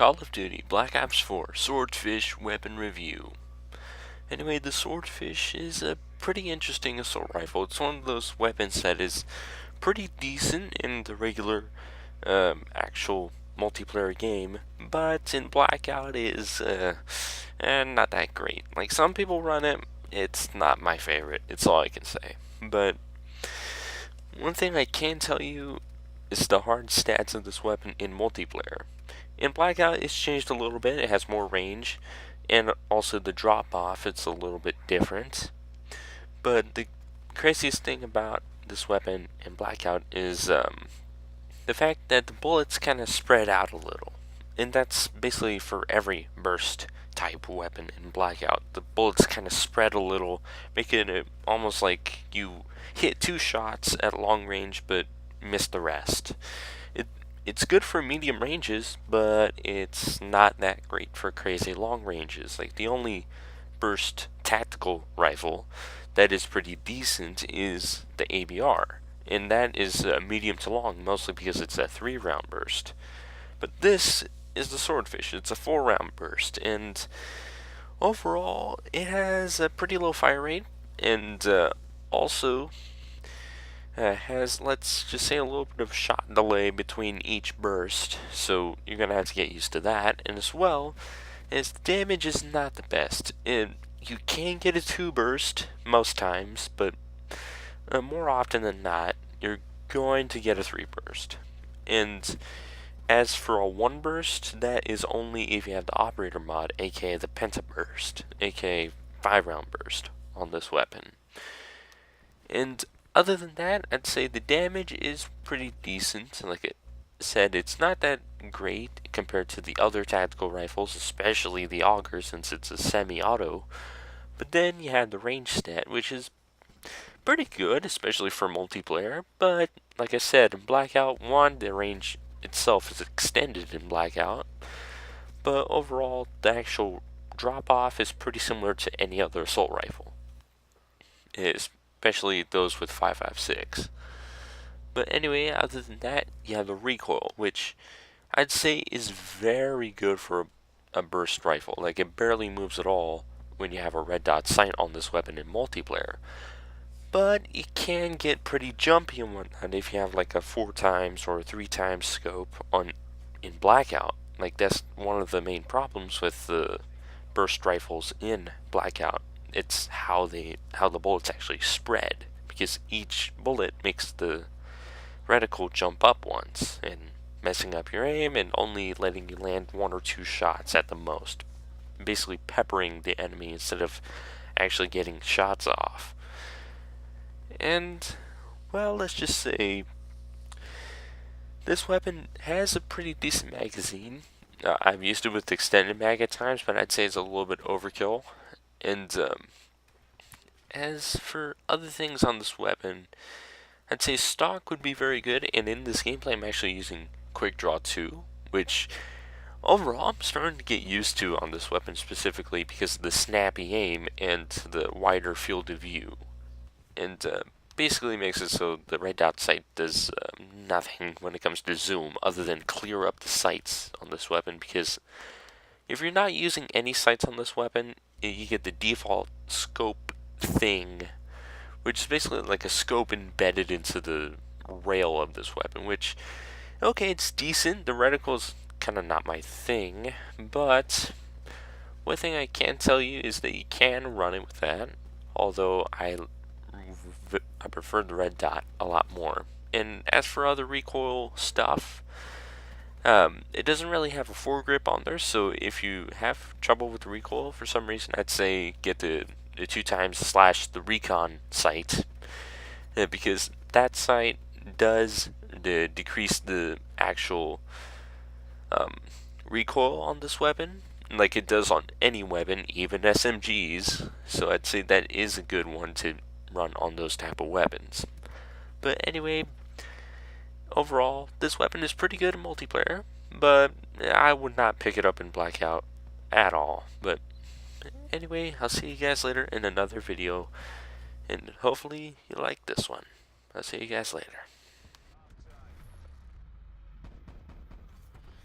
Call of Duty Black Ops 4 Swordfish Weapon Review. Anyway, the Swordfish is a pretty interesting assault rifle. It's one of those weapons that is pretty decent in the regular actual multiplayer game, but in Blackout is not that great. Like, some people run it, it's not my favorite. It's all I can say. But one thing I can tell you is the hard stats of this weapon in multiplayer. In Blackout, it's changed a little bit. It has more range, and also the drop-off, it's a little bit different. But the craziest thing about this weapon in Blackout is the fact that the bullets kind of spread out a little. And that's basically for every burst type weapon in Blackout. The bullets kind of spread a little, making it almost like you hit 2 shots at long range, but miss the rest. It's good for medium ranges, but it's not that great for crazy long ranges. Like, the only burst tactical rifle that is pretty decent is the ABR, and that is medium to long, mostly because it's a 3-round burst. But this is the Swordfish. It's a 4-round burst, and overall it has a pretty low fire rate, and also has, let's just say, a little bit of shot delay between each burst, so you're going to have to get used to that. And as well as the damage is not the best. You can get a 2 burst most times, but more often than not, you're going to get a 3 burst. And as for a 1 burst, that is only if you have the operator mod, aka the penta burst, aka 5-round burst on this weapon. And other than that, I'd say the damage is pretty decent. Like I said, it's not that great compared to the other tactical rifles, especially the auger, since it's a semi-auto. But then you have the range stat, which is pretty good, especially for multiplayer. But like I said, in Blackout 1, the range itself is extended in Blackout. But overall, the actual drop-off is pretty similar to any other assault rifle, especially those with 5.56. But anyway, other than that, you have the recoil, which I'd say is very good for a burst rifle. Like, it barely moves at all when you have a red dot sight on this weapon in multiplayer. But it can get pretty jumpy and whatnot if you have like a 4 times or a 3 times scope in Blackout. Like, that's one of the main problems with the burst rifles in Blackout. It's how the bullets actually spread, because each bullet makes the reticle jump up once, and messing up your aim and only letting you land 1 or 2 shots at the most, basically peppering the enemy instead of actually getting shots off. And, well, let's just say this weapon has a pretty decent magazine. I've used it with extended mag at times, but I'd say it's a little bit overkill. And as for other things on this weapon, I'd say stock would be very good, and in this gameplay I'm actually using Quick Draw 2, which overall I'm starting to get used to on this weapon, specifically because of the snappy aim and the wider field of view. And basically makes it so the red dot sight does nothing when it comes to zoom other than clear up the sights on this weapon, because if you're not using any sights on this weapon, you get the default scope thing, which is basically like a scope embedded into the rail of this weapon, which, okay, it's decent. The reticle's kind of not my thing, but one thing I can tell you is that you can run it with that, although I prefer the red dot a lot more. And as for other recoil stuff, it doesn't really have a foregrip on there, so if you have trouble with the recoil for some reason, I'd say get the 2 times / the recon sight, because that sight does decrease the actual recoil on this weapon, like it does on any weapon, even SMGs. So I'd say that is a good one to run on those type of weapons. But anyway, overall, this weapon is pretty good in multiplayer, but I would not pick it up in Blackout at all. But anyway, I'll see you guys later in another video, and hopefully you like this one. I'll see you guys later.